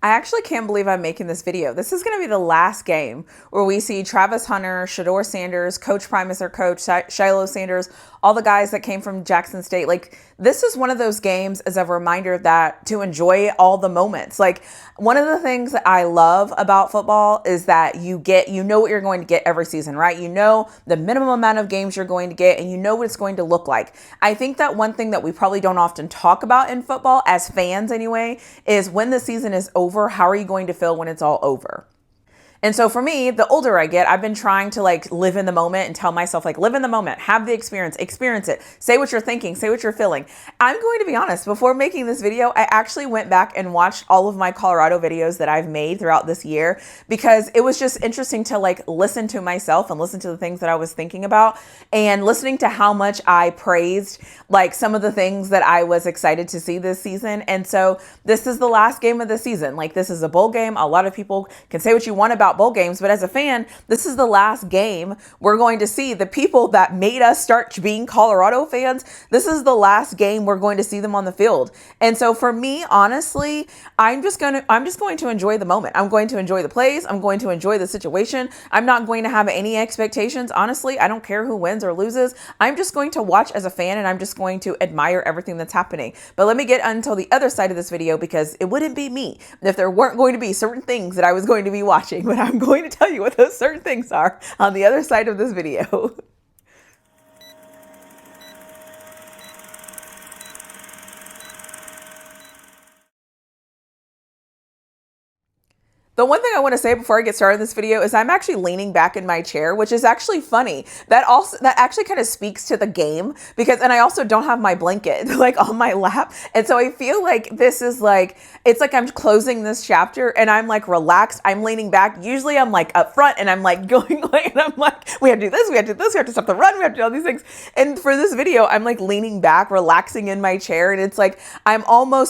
I actually can't believe I'm making this video. This is going to be the last game where we see Travis Hunter, Shador Sanders, Coach Prime as their coach, Shiloh Sanders, all the guys that came from Jackson State. Like, this is one of those games as a reminder that to enjoy all the moments. Like, one of the things that I love about football is that you know what you're going to get every season, right? You know the minimum amount of games you're going to get, and you know what it's going to look like. I think that one thing that we probably don't often talk about in football, as fans anyway, is when the season is over, how are you going to feel when it's all over? And so for me, the older I get, I've been trying to live in the moment and tell myself live in the moment, have the experience it, say what you're thinking, say what you're feeling. I'm going to be honest, before making this video, I actually went back and watched all of my Colorado videos that I've made throughout this year because it was just interesting to listen to myself and listen to the things that I was thinking about and listening to how much I praised some of the things that I was excited to see this season. And so this is the last game of the season. This is a bowl game. A lot of people can say what you want about bowl games, but as a fan, this is the last game we're going to see the people that made us start being Colorado fans. This is the last game we're going to see them on the field. And so for me, honestly, I'm just going to enjoy the moment. I'm going to enjoy the plays. I'm going to enjoy the situation. I'm not going to have any expectations. Honestly, I don't care who wins or loses. I'm just going to watch as a fan, and I'm just going to admire everything that's happening. But let me get until the other side of this video, because it wouldn't be me if there weren't going to be certain things that I was going to be watching. But I'm going to tell you what those certain things are on the other side of this video. The one thing I want to say before I get started in this video is I'm actually leaning back in my chair, which is actually funny. That actually kind of speaks to the game and I also don't have my blanket on my lap. And so I feel like this is it's like I'm closing this chapter and I'm relaxed. I'm leaning back. Usually I'm up front and I'm going and I'm we have to do this, we have to do this, we have to stop the run, we have to do all these things. And for this video, I'm leaning back, relaxing in my chair. And it's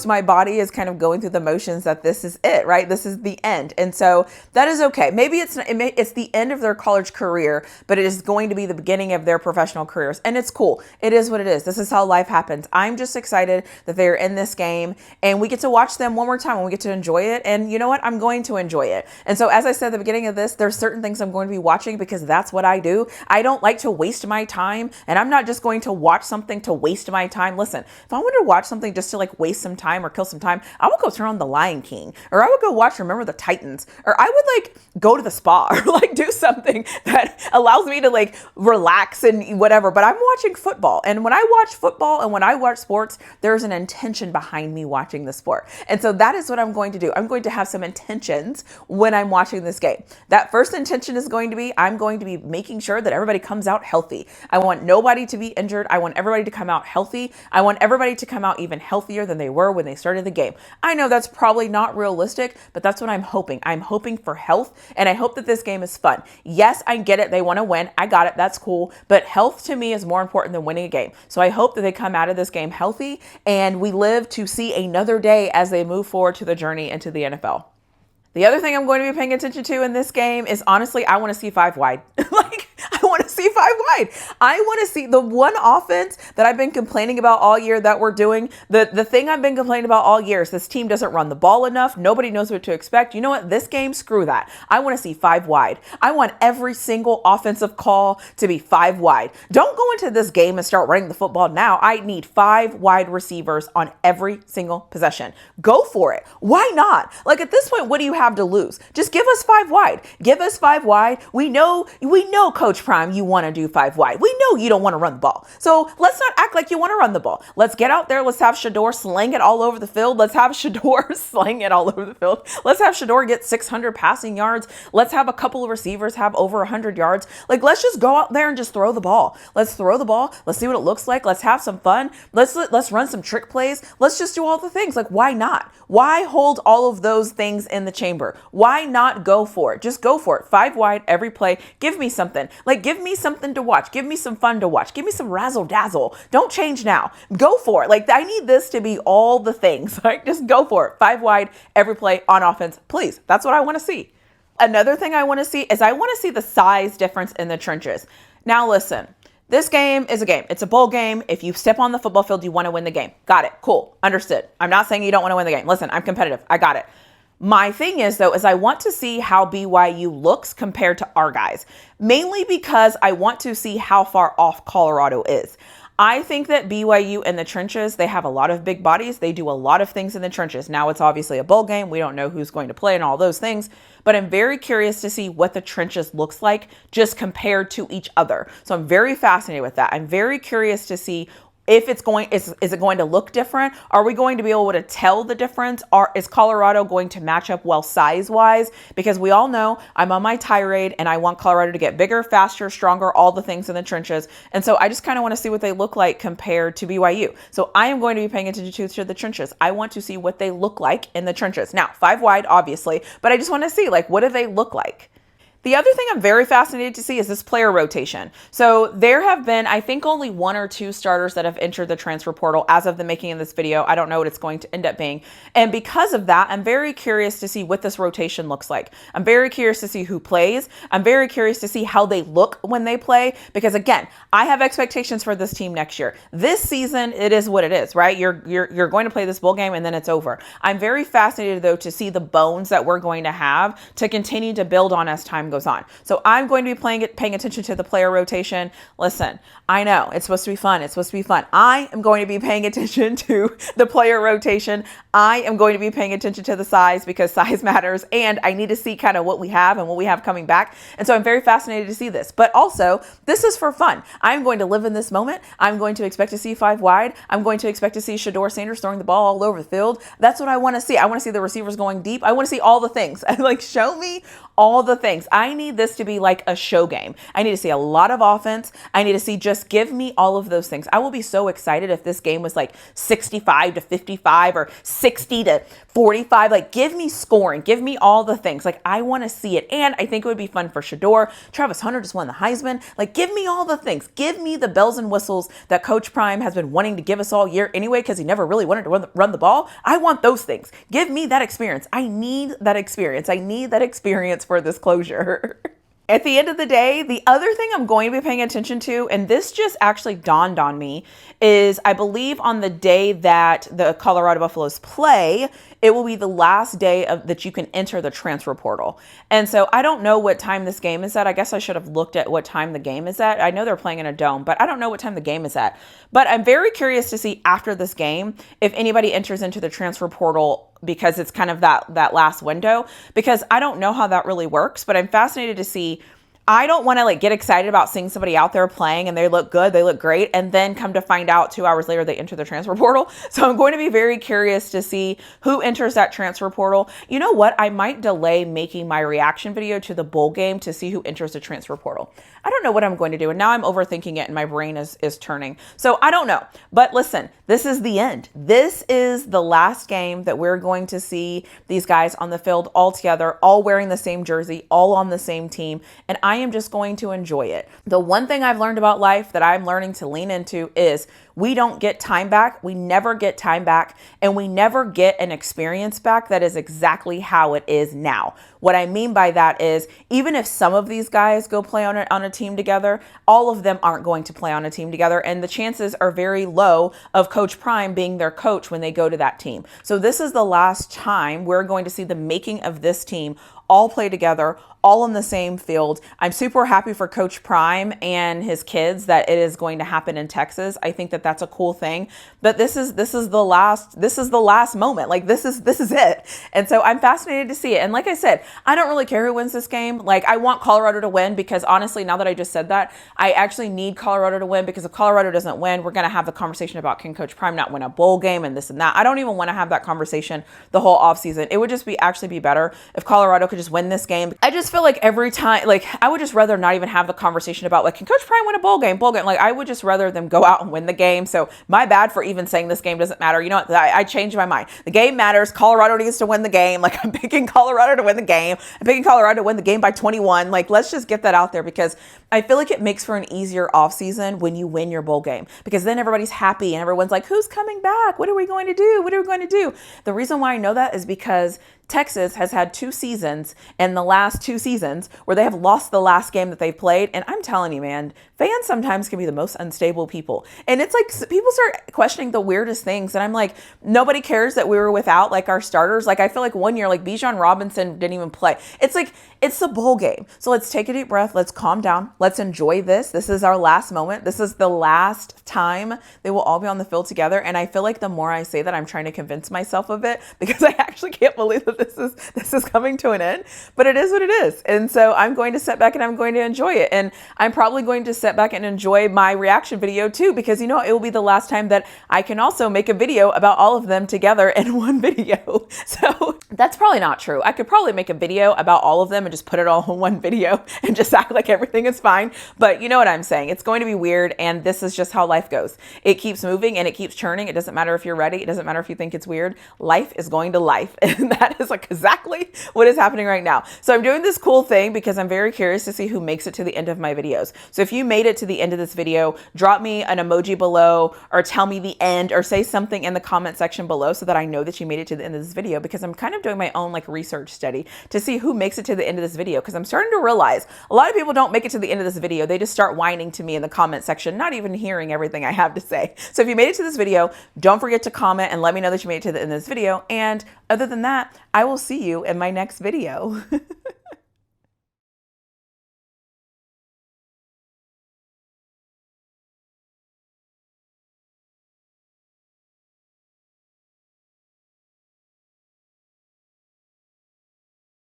my body is kind of going through the motions that this is it, right? This is the end. And so that is okay. Maybe it's the end of their college career, but it is going to be the beginning of their professional careers. And it's cool. It is what it is. This is how life happens. I'm just excited that they're in this game and we get to watch them one more time and we get to enjoy it. And you know what? I'm going to enjoy it. And so as I said at the beginning of this, there's certain things I'm going to be watching because that's what I do. I don't like to waste my time, and I'm not just going to watch something to waste my time. Listen, if I want to watch something just to waste some time or kill some time, I would go turn on The Lion King, or I would go watch Remember the Titans, or I would go to the spa or do something that allows me to relax and whatever. But I'm watching football. And when I watch football and when I watch sports, there's an intention behind me watching the sport. And so that is what I'm going to do. I'm going to have some intentions when I'm watching this game. That first intention is going to be, I'm going to be making sure that everybody comes out healthy. I want nobody to be injured. I want everybody to come out healthy. I want everybody to come out even healthier than they were when they started the game. I know that's probably not realistic, but that's what I'm hoping. I'm hoping for health, and I hope that this game is fun. Yes, I get it. They want to win. I got it. That's cool. But health to me is more important than winning a game. So I hope that they come out of this game healthy and we live to see another day as they move forward to the journey into the NFL. The other thing I'm going to be paying attention to in this game is, honestly, I want to see 5 wide. I want to see 5 wide. I want to see the one offense that I've been complaining about all year that we're doing. The thing I've been complaining about all year is this team doesn't run the ball enough. Nobody knows what to expect. You know what? This game, screw that. I want to see 5 wide. I want every single offensive call to be 5 wide. Don't go into this game and start running the football now. I need 5 wide receivers on every single possession. Go for it. Why not? At this point, what do you have to lose? Just give us 5 wide. Give us 5 wide. We know, Coach Prime, you want to do 5 wide. We know you don't want to run the ball. So let's not act like you want to run the ball. Let's get out there. Let's have Shador sling it all over the field. Let's have Shador sling it all over the field. Let's have Shador get 600 passing yards. Let's have a couple of receivers have over 100 yards. Let's just go out there and just throw the ball. Let's throw the ball. Let's see what it looks like. Let's have some fun. Let's run some trick plays. Let's just do all the things. Why not? Why hold all of those things in the chamber? Why not go for it? Just go for it. 5 wide every play. Give me something. Give me something to watch. Give me some fun to watch. Give me some razzle dazzle. Don't change now. Go for it. I need this to be all the things. Just go for it. 5 wide every play on offense. Please. That's what I want to see. Another thing I want to see is I want to see the size difference in the trenches. Now listen. This game is a game. It's a bowl game. If you step on the football field, you want to win the game. Got it. Cool. Understood. I'm not saying you don't want to win the game. Listen, I'm competitive. I got it. My thing is, though, is I want to see how BYU looks compared to our guys, mainly because I want to see how far off Colorado is. I think that BYU in the trenches, they have a lot of big bodies. They do a lot of things in the trenches. Now, it's obviously a bowl game. We don't know who's going to play and all those things, but I'm very curious to see what the trenches looks like just compared to each other. So I'm very fascinated with that. I'm very curious to see if it's going, is it going to look different? Are we going to be able to tell the difference? Or is Colorado going to match up well size-wise? Because we all know I'm on my tirade and I want Colorado to get bigger, faster, stronger, all the things in the trenches. And so I just kind of want to see what they look like compared to BYU. So I am going to be paying attention to the trenches. I want to see what they look like in the trenches. Now, 5 wide, obviously, but I just want to see, like, what do they look like? The other thing I'm very fascinated to see is this player rotation. So there have been, I think, only 1 or 2 starters that have entered the transfer portal as of the making of this video. I don't know what it's going to end up being. And because of that, I'm very curious to see what this rotation looks like. I'm very curious to see who plays. I'm very curious to see how they look when they play. Because again, I have expectations for this team next year. This season, it is what it is, right? You're going to play this bowl game and then it's over. I'm very fascinated, though, to see the bones that we're going to have to continue to build on as time goes on. So I'm going to be paying attention to the player rotation. Listen, I know it's supposed to be fun. It's supposed to be fun. I am going to be paying attention to the player rotation. I am going to be paying attention to the size because size matters. And I need to see kind of what we have and what we have coming back. And so I'm very fascinated to see this. But also, this is for fun. I'm going to live in this moment. I'm going to expect to see 5 wide. I'm going to expect to see Shedeur Sanders throwing the ball all over the field. That's what I want to see. I want to see the receivers going deep. I want to see all the things. Like, show me all the things. I need this to be like a show game. I need to see a lot of offense. I need to see, just give me all of those things. I will be so excited if this game was like 65-55 or 60-45. Like, give me scoring. Give me all the things. Like, I want to see it. And I think it would be fun for Shedeur. Travis Hunter just won the Heisman. Like, give me all the things. Give me the bells and whistles that Coach Prime has been wanting to give us all year anyway, because he never really wanted to run the ball. I want those things. Give me that experience. I need that experience. I need that experience for this closure. At the end of the day, the other thing I'm going to be paying attention to, and this just actually dawned on me, is I believe on the day that the Colorado Buffaloes play, it will be the last day that you can enter the transfer portal. And so I don't know what time this game is at. I guess I should have looked at what time the game is at. I know they're playing in a dome, but I don't know what time the game is at. But I'm very curious to see after this game if anybody enters into the transfer portal, because it's kind of that last window, because I don't know how that really works, but I'm fascinated to see. I don't want to like get excited about seeing somebody out there playing and they look good, they look great, and then come to find out 2 hours later they enter the transfer portal. So I'm going to be very curious to see who enters that transfer portal. You know what? I might delay making my reaction video to the bowl game to see who enters the transfer portal. I don't know what I'm going to do. And now I'm overthinking it and my brain is turning. So I don't know. But listen, this is the end. This is the last game that we're going to see these guys on the field all together, all wearing the same jersey, all on the same team. And I am just going to enjoy it. The one thing I've learned about life that I'm learning to lean into is we don't get time back. We never get time back, and we never get an experience back that is exactly how it is now. What I mean by that is, even if some of these guys go play on a team together, all of them aren't going to play on a team together, and the chances are very low of Coach Prime being their coach when they go to that team. So this is the last time we're going to see the making of this team all play together, all in the same field. I'm super happy for Coach Prime and his kids that it is going to happen in Texas. I think that that's a cool thing. But this is the last moment. Like, this is it. And so I'm fascinated to see it. And like I said, I don't really care who wins this game. Like, I want Colorado to win, because honestly, now that I just said that, I actually need Colorado to win, because if Colorado doesn't win, we're going to have the conversation about, can Coach Prime not win a bowl game and this and that. I don't even want to have that conversation the whole offseason. It would just actually be better if Colorado could just win this game. I just feel like every time, like, I would just rather not even have the conversation about, like, can Coach Prime win a bowl game? Like, I would just rather them go out and win the game. So my bad for even saying this game doesn't matter. You know what? I changed my mind. The game matters. Colorado needs to win the game. Like, I'm picking Colorado to win the game. I'm picking Colorado to win the game by 21. Like, let's just get that out there, because I feel like it makes for an easier offseason when you win your bowl game, because then everybody's happy and everyone's like, who's coming back? What are we going to do? What are we going to do? The reason why I know that is because Texas has had 2 seasons in the last 2 seasons where they have lost the last game that they've played. And I'm telling you, man, fans sometimes can be the most unstable people. And it's like people start questioning the weirdest things. And I'm like, nobody cares that we were without like our starters. Like I feel like one year, like Bijan Robinson didn't even play. It's like, it's the bowl game. So let's take a deep breath. Let's calm down. Let's enjoy this. This is our last moment. This is the last time they will all be on the field together. And I feel like the more I say that, I'm trying to convince myself of it because I actually can't believe that this is coming to an end, but it is what it is. And so I'm going to sit back and I'm going to enjoy it. And I'm probably going to sit back and enjoy my reaction video too, because you know, it will be the last time that I can also make a video about all of them together in one video. So that's probably not true. I could probably make a video about all of them and just put it all in one video and just act like everything is fine. But you know what I'm saying? It's going to be weird. And this is just how life goes. It keeps moving and it keeps churning. It doesn't matter if you're ready. It doesn't matter if you think it's weird. Life is going to life. And that is like exactly what is happening right now. So I'm doing this cool thing because I'm very curious to see who makes it to the end of my videos. So if you made it to the end of this video, drop me an emoji below or tell me the end or say something in the comment section below so that I know that you made it to the end of this video, because I'm kind of doing my own like research study to see who makes it to the end of this video, because I'm starting to realize a lot of people don't make it to the end of this video. They just start whining to me in the comment section, not even hearing everything I have to say. So if you made it to this video, don't forget to comment and let me know that you made it to the end of this video. And other than that, I will see you in my next video.